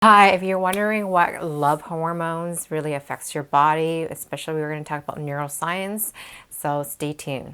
Hi, if you're wondering what love hormones really affects your body, especially we're going to talk about neuroscience, so stay tuned.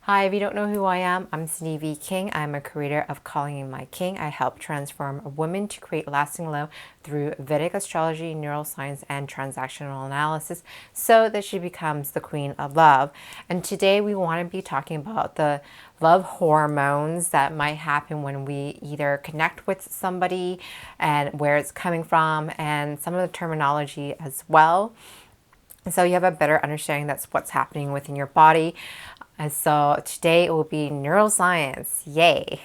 Hi, if you don't know who I am, I'm Sindy V King. I'm a creator of Calling in My King. I help transform women to create lasting love through Vedic astrology, neuroscience, and transactional analysis so that she becomes the queen of love. And today we want to be talking about the love hormones that might happen when we either connect with somebody and where it's coming from and some of the terminology as well. So you have a better understanding that's what's happening within your body. And so today it will be neuroscience. Yay.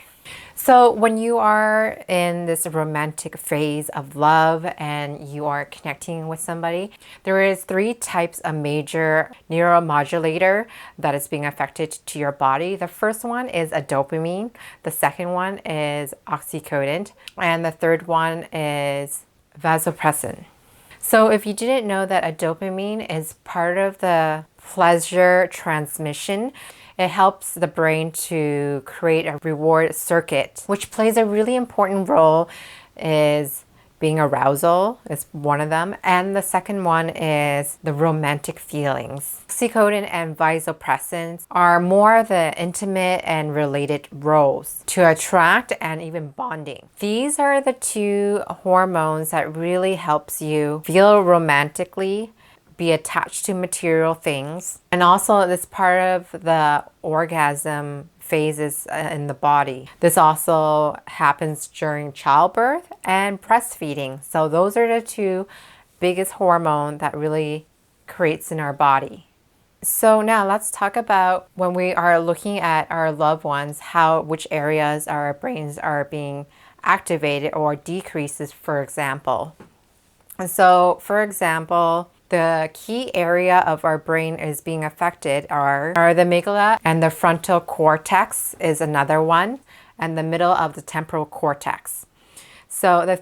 So when you are in this romantic phase of love and you are connecting with somebody, there is 3 types of major neuromodulator that is being affected to your body. The first one is a dopamine. The second one is oxytocin. And the third one is vasopressin. So if you didn't know that a dopamine is part of the pleasure transmission, it helps the brain to create a reward circuit, which plays a really important role is being arousal is one of them. And the second one is the romantic feelings. Oxytocin and vasopressin are more the intimate and related roles to attract and even bonding. These are the 2 hormones that really helps you feel romantically, be attached to material things, and also this part of the orgasm phases in the body. This also happens during childbirth and breastfeeding. So those are the 2 biggest hormones that really creates in our body. So now let's talk about when we are looking at our loved ones, which areas our brains are being activated or decreases, for example. And so, for example, the key area of our brain is being affected are the amygdala, and the frontal cortex is another one, and the middle of the temporal cortex. So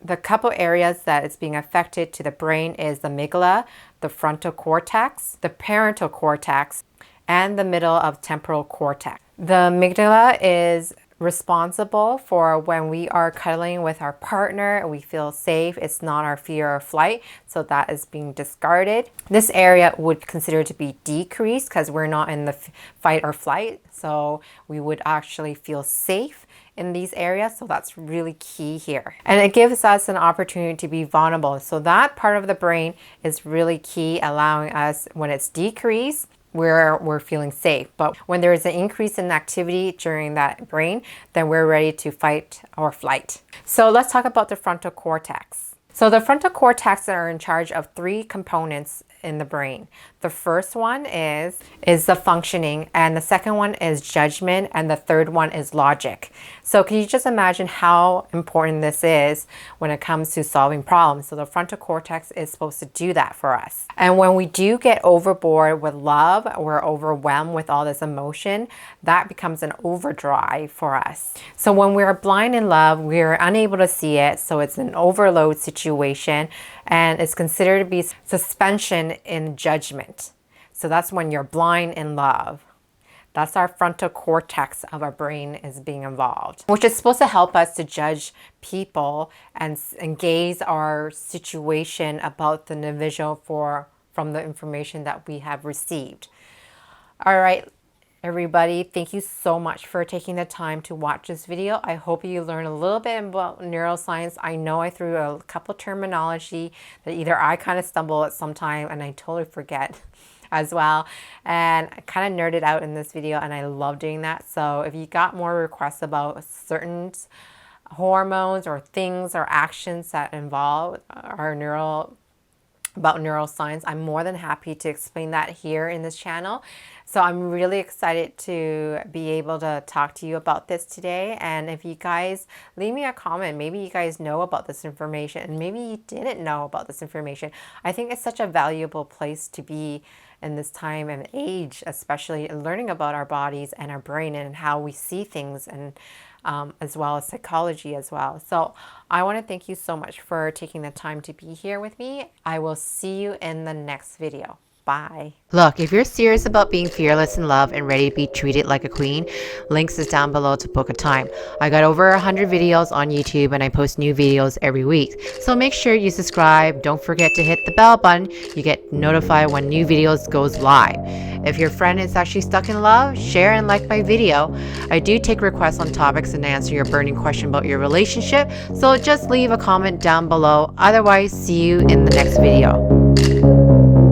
the couple areas that is being affected to the brain is the amygdala, the frontal cortex, the parental cortex, and the middle of temporal cortex. The amygdala is responsible for when we are cuddling with our partner, we feel safe, it's not our fear or flight, so that is being discarded. This area would consider to be decreased because we're not in the fight or flight, so we would actually feel safe in these areas, so that's really key here. And it gives us an opportunity to be vulnerable, so that part of the brain is really key, allowing us, when it's decreased, we're feeling safe. But when there is an increase in activity during that brain, then we're ready to fight or flight. So let's talk about the frontal cortex. So the frontal cortex are in charge of 3 components in the brain. The first one is the functioning, and the second one is judgment, and the third one is logic. So can you just imagine how important this is when it comes to solving problems? So the frontal cortex is supposed to do that for us. And when we do get overboard with love, we're overwhelmed with all this emotion, that becomes an overdrive for us. So when we're blind in love, we're unable to see it, so it's an overload situation, and it's considered to be suspension in judgment. So that's when you're blind in love. That's our frontal cortex of our brain is being involved, which is supposed to help us to judge people and gaze our situation about the individual from the information that we have received. All right, everybody, thank you so much for taking the time to watch this video. I hope you learned a little bit about neuroscience. I know I threw a couple terminology that either I kind of stumble at some time and I totally forget as well, and I kind of nerded out in this video, and I love doing that. So if you got more requests about certain hormones or things or actions that involve our neuroscience, I'm more than happy to explain that here in this channel. So I'm really excited to be able to talk to you about this today. And if you guys leave me a comment, maybe you guys know about this information and maybe you didn't know about this information. I think it's such a valuable place to be in this time and age, especially learning about our bodies and our brain and how we see things and as well as psychology as well. So I want to thank you so much for taking the time to be here with me. I will see you in the next video. Bye. Look, if you're serious about being fearless in love and ready to be treated like a queen, links is down below to book a time. I got over 100 videos on YouTube and I post new videos every week. So make sure you subscribe. Don't forget to hit the bell button. You get notified when new videos goes live. If your friend is actually stuck in love, share and like my video. I do take requests on topics and answer your burning question about your relationship. So just leave a comment down below. Otherwise, see you in the next video.